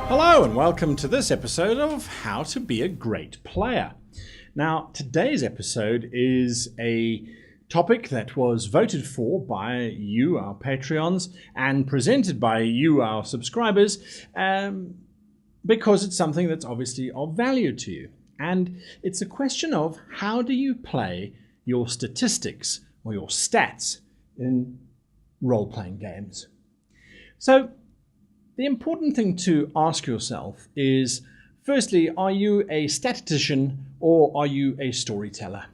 Hello and welcome to this episode of How to Be a Great Player. Now, today's episode is a topic that was voted for by you, our Patreons, and presented by you, our subscribers, because it's something that's obviously of value to you. And it's a question of how do you play your statistics or your stats in role-playing games. So, the important thing to ask yourself is, firstly, are you a statistician or are you a storyteller?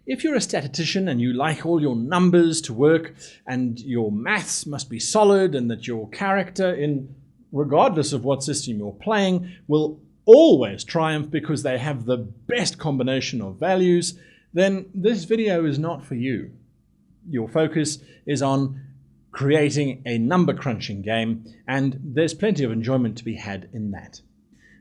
If you're a statistician and you like all your numbers to work and your maths must be solid and that your character, regardless of what system you're playing, will always triumph because they have the best combination of values, then this video is not for you. Your focus is on creating a number crunching game, and there's plenty of enjoyment to be had in that.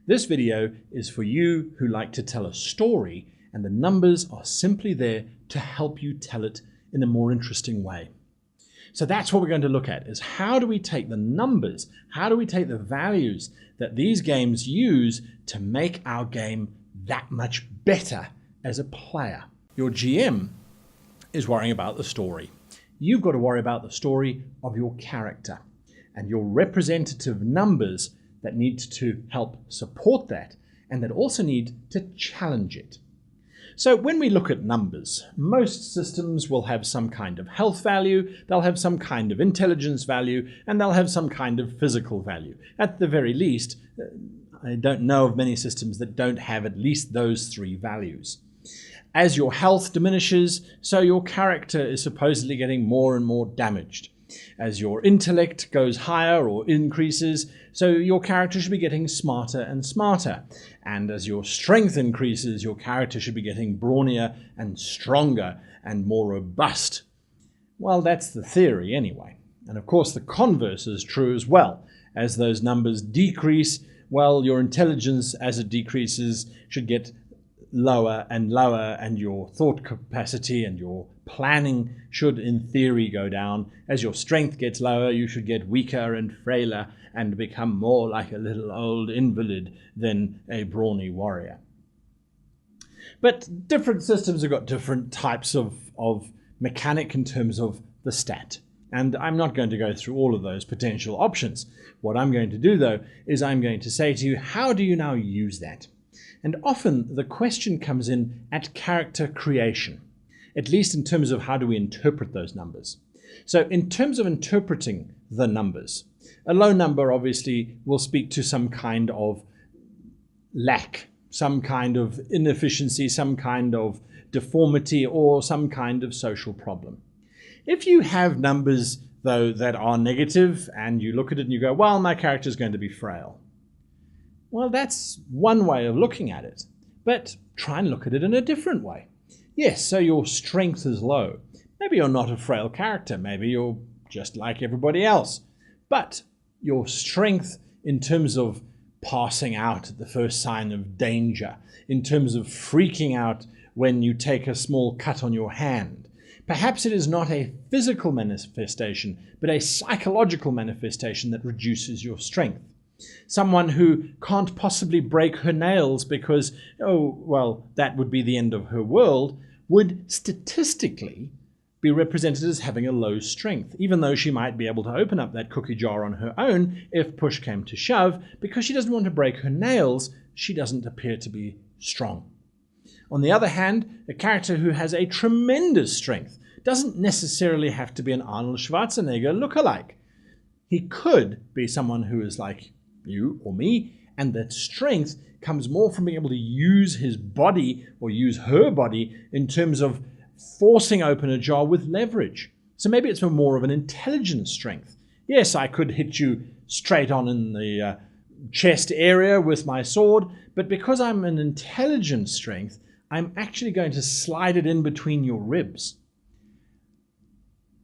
This video is for you who like to tell a story, and the numbers are simply there to help you tell it in a more interesting way. So that's what we're going to look at, is how do we take the numbers, how do we take the values that these games use to make our game that much better as a player. Your GM is worrying about the story. You've got to worry about the story of your character and your representative numbers that need to help support that and that also need to challenge it. So when we look at numbers, most systems will have some kind of health value, they'll have some kind of intelligence value, and they'll have some kind of physical value. At the very least, I don't know of many systems that don't have at least those three values. As your health diminishes, so your character is supposedly getting more and more damaged. As your intellect goes higher or increases, so your character should be getting smarter and smarter. And as your strength increases, your character should be getting brawnier and stronger and more robust. Well, that's the theory anyway. And of course, the converse is true as well. As those numbers decrease, well, your intelligence, as it decreases, should get lower and lower, and your thought capacity and your planning should in theory go down. As your strength gets lower, you should get weaker and frailer and become more like a little old invalid than a brawny warrior. But different systems have got different types of mechanic in terms of the stat. And I'm not going to go through all of those potential options. What I'm going to do, though, is I'm going to say to you, how do you now use that? And often the question comes in at character creation, at least in terms of how do we interpret those numbers. So in terms of interpreting the numbers, a low number obviously will speak to some kind of lack, some kind of inefficiency, some kind of deformity, or some kind of social problem. If you have numbers, though, that are negative and you look at it and you go, well, my character is going to be frail. Well, that's one way of looking at it, but try and look at it in a different way. Yes, so your strength is low. Maybe you're not a frail character. Maybe you're just like everybody else. But your strength in terms of passing out at the first sign of danger, in terms of freaking out when you take a small cut on your hand. Perhaps it is not a physical manifestation, but a psychological manifestation that reduces your strength. Someone who can't possibly break her nails because, oh, well, that would be the end of her world, would statistically be represented as having a low strength, even though she might be able to open up that cookie jar on her own if push came to shove. Because she doesn't want to break her nails, she doesn't appear to be strong. On the other hand, a character who has a tremendous strength doesn't necessarily have to be an Arnold Schwarzenegger lookalike. He could be someone who is like you or me, and that strength comes more from being able to use his body or use her body in terms of forcing open a jar with leverage. So maybe it's more of an intelligence strength. Yes, I could hit you straight on in the chest area with my sword, but because I'm an intelligence strength, I'm actually going to slide it in between your ribs.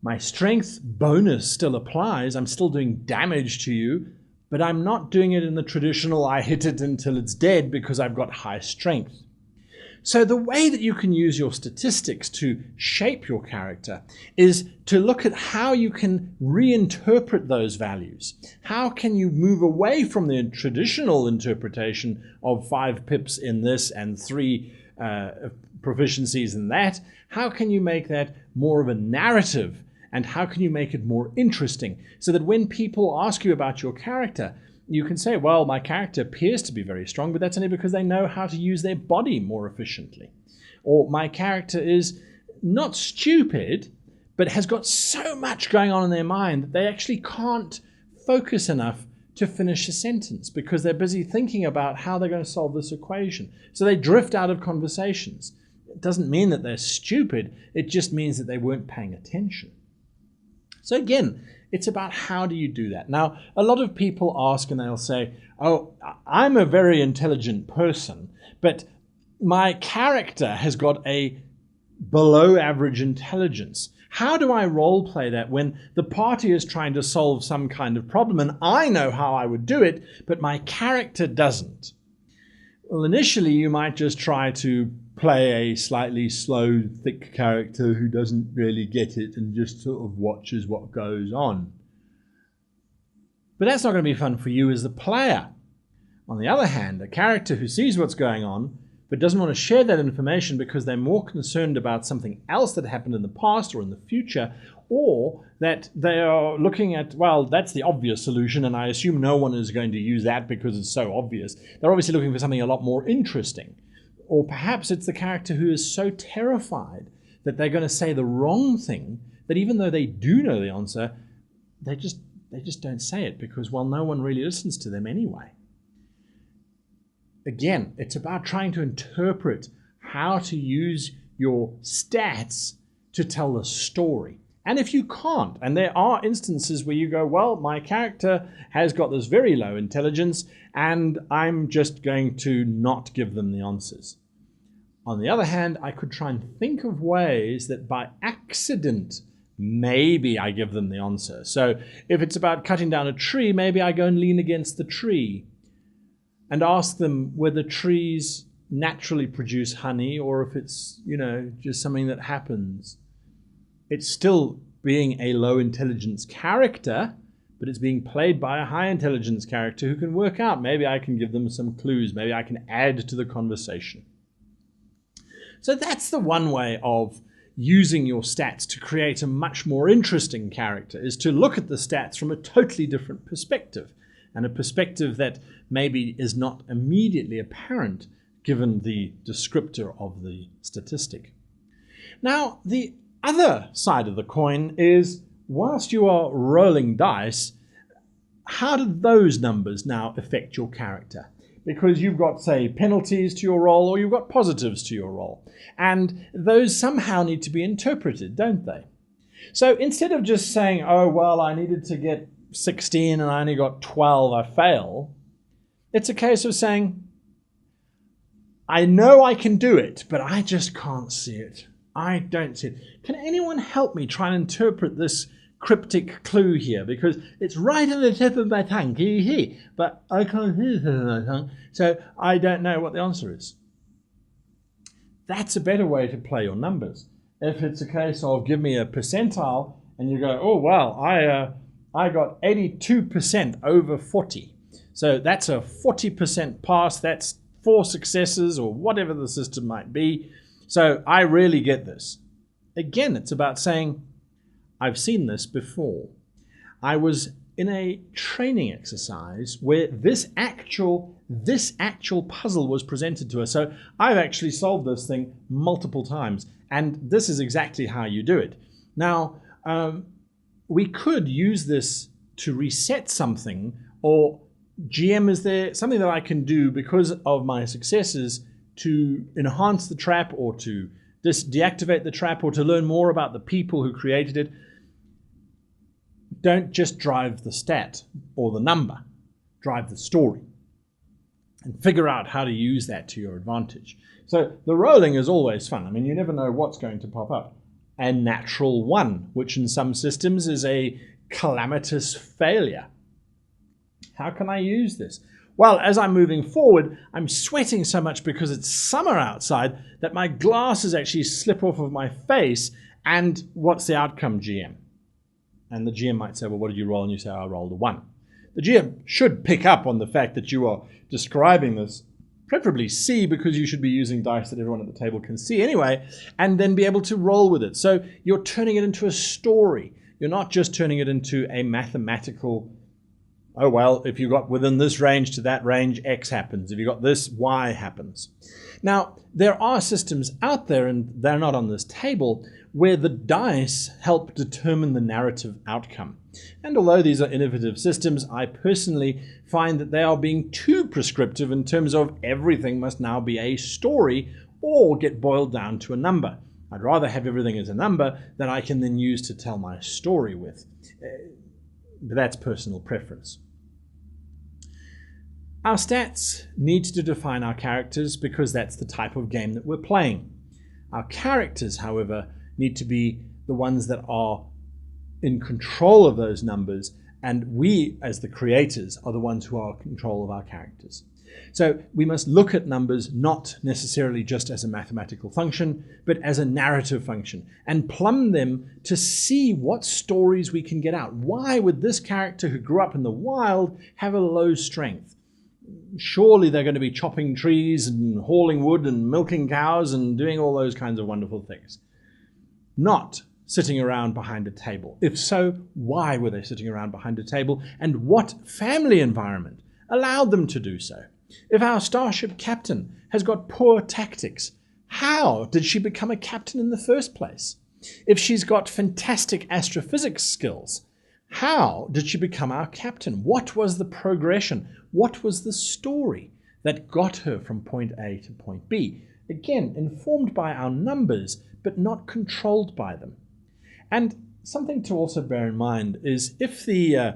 My strength bonus still applies. I'm still doing damage to you, but I'm not doing it in the traditional I hit it until it's dead because I've got high strength. So the way that you can use your statistics to shape your character is to look at how you can reinterpret those values. How can you move away from the traditional interpretation of 5 pips in this and 3 proficiencies in that? How can you make that more of a narrative, and how can you make it more interesting so that when people ask you about your character, you can say, well, my character appears to be very strong, but that's only because they know how to use their body more efficiently. Or my character is not stupid, but has got so much going on in their mind that they actually can't focus enough to finish a sentence because they're busy thinking about how they're going to solve this equation. So they drift out of conversations. It doesn't mean that they're stupid. It just means that they weren't paying attention. So again, it's about how do you do that. Now, a lot of people ask and they'll say, oh, I'm a very intelligent person, but my character has got a below average intelligence. How do I role play that when the party is trying to solve some kind of problem and I know how I would do it, but my character doesn't? Well, initially you might just try to play a slightly slow, thick character who doesn't really get it and just sort of watches what goes on. But that's not going to be fun for you as the player. On the other hand, a character who sees what's going on but doesn't want to share that information because they're more concerned about something else that happened in the past or in the future, or that they are looking at, well, that's the obvious solution and I assume no one is going to use that because it's so obvious. They're obviously looking for something a lot more interesting. Or perhaps it's the character who is so terrified that they're going to say the wrong thing that even though they do know the answer, they just don't say it because, well, no one really listens to them anyway. Again, it's about trying to interpret how to use your stats to tell the story. And if you can't, and there are instances where you go, well, my character has got this very low intelligence and I'm just going to not give them the answers. On the other hand, I could try and think of ways that by accident, maybe I give them the answer. So if it's about cutting down a tree, maybe I go and lean against the tree and ask them whether trees naturally produce honey or if it's, just something that happens. It's still being a low intelligence character, but it's being played by a high intelligence character who can work out. Maybe I can give them some clues. Maybe I can add to the conversation. So that's the one way of using your stats to create a much more interesting character, is to look at the stats from a totally different perspective, and a perspective that maybe is not immediately apparent given the descriptor of the statistic. Now, the other side of the coin is, whilst you are rolling dice, how do those numbers now affect your character? Because you've got, say, penalties to your roll or you've got positives to your roll. And those somehow need to be interpreted, don't they? So instead of just saying, oh, well, I needed to get 16 and I only got 12, I fail, it's a case of saying, I know I can do it, but I just can't see it. I don't see it. Can anyone help me try and interpret this cryptic clue here? Because it's right on the tip of my tongue, but I can't see it on my tongue, so I don't know what the answer is. That's a better way to play your numbers. If it's a case of give me a percentile and you go, oh, wow, I got 82% over 40. So that's a 40% pass, that's 4 successes or whatever the system might be. So I really get this. Again, it's about saying, I've seen this before. I was in a training exercise where this actual puzzle was presented to us. So I've actually solved this thing multiple times, and this is exactly how you do it. Now, we could use this to reset something, or GM, is there something that I can do because of my successes to enhance the trap or to deactivate the trap or to learn more about the people who created it? Don't just drive the stat or the number, drive the story and figure out how to use that to your advantage. So the rolling is always fun. I mean, you never know what's going to pop up. A natural 1, which in some systems is a calamitous failure. How can I use this? Well, as I'm moving forward, I'm sweating so much because it's summer outside that my glasses actually slip off of my face. And what's the outcome, GM? And the GM might say, well, what did you roll? And you say, I rolled a 1. The GM should pick up on the fact that you are describing this, preferably C, because you should be using dice that everyone at the table can see anyway, and then be able to roll with it. So you're turning it into a story. You're not just turning it into a mathematical, oh, well, if you got within this range to that range, X happens. If you got this, Y happens. Now, there are systems out there, and they're not on this table, where the dice help determine the narrative outcome. And although these are innovative systems, I personally find that they are being too prescriptive in terms of everything must now be a story or get boiled down to a number. I'd rather have everything as a number that I can then use to tell my story with. But that's personal preference. Our stats need to define our characters because that's the type of game that we're playing. Our characters, however, need to be the ones that are in control of those numbers, and we, as the creators, are the ones who are in control of our characters. So we must look at numbers not necessarily just as a mathematical function, but as a narrative function, and plumb them to see what stories we can get out. Why would this character who grew up in the wild have a low strength? Surely they're going to be chopping trees and hauling wood and milking cows and doing all those kinds of wonderful things. Not sitting around behind a table. If so, why were they sitting around behind a table, and what family environment allowed them to do so? If our starship captain has got poor tactics, how did she become a captain in the first place? If she's got fantastic astrophysics skills, how did she become our captain? What was the progression? What was the story that got her from point A to point B? Again, informed by our numbers, but not controlled by them. And something to also bear in mind is if the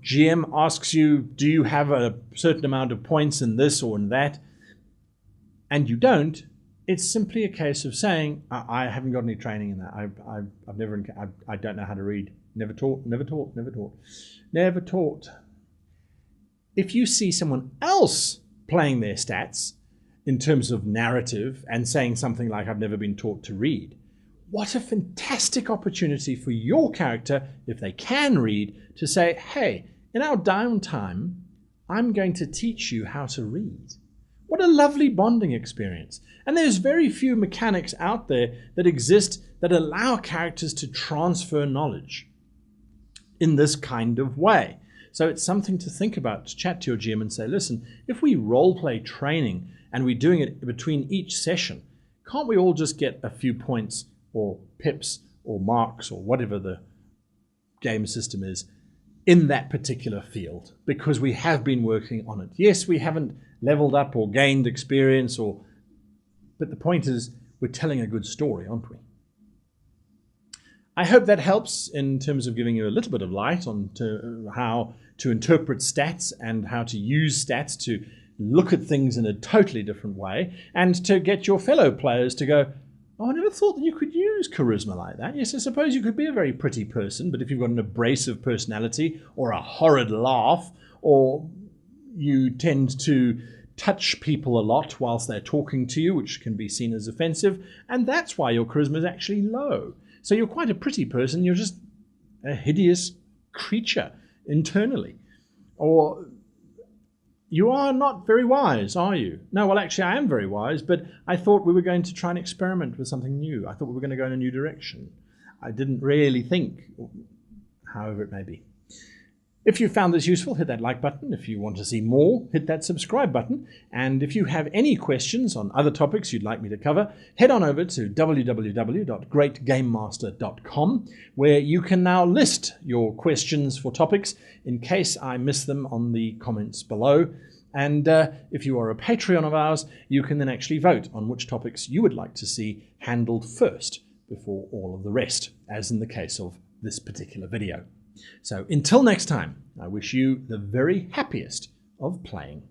GM asks you, do you have a certain amount of points in this or in that, and you don't, it's simply a case of saying, I haven't got any training in that. I don't know how to read. Never taught. If you see someone else playing their stats in terms of narrative and saying something like, I've never been taught to read, what a fantastic opportunity for your character, if they can read, to say, hey, in our downtime, I'm going to teach you how to read. What a lovely bonding experience. And there's very few mechanics out there that exist that allow characters to transfer knowledge in this kind of way. So it's something to think about, to chat to your GM and say, listen, if we role-play training and we're doing it between each session, can't we all just get a few points or pips or marks or whatever the game system is in that particular field, because we have been working on it. Yes, we haven't leveled up or gained experience, but the point is we're telling a good story, aren't we? I hope that helps in terms of giving you a little bit of light on how to interpret stats and how to use stats to look at things in a totally different way, and to get your fellow players to go, oh, I never thought that you could use charisma like that. Yes, I suppose you could be a very pretty person, but if you've got an abrasive personality or a horrid laugh, or you tend to touch people a lot whilst they're talking to you, which can be seen as offensive, and that's why your charisma is actually low. So you're quite a pretty person, you're just a hideous creature internally. Or you are not very wise, are you? No, well, actually, I am very wise, but I thought we were going to try and experiment with something new. I thought we were going to go in a new direction. I didn't really think, however it may be. If you found this useful, hit that like button. If you want to see more, hit that subscribe button. And if you have any questions on other topics you'd like me to cover, head on over to www.greatgamemaster.com, where you can now list your questions for topics in case I miss them on the comments below. And if you are a Patreon of ours, you can then actually vote on which topics you would like to see handled first before all of the rest, as in the case of this particular video. So until next time, I wish you the very happiest of playing.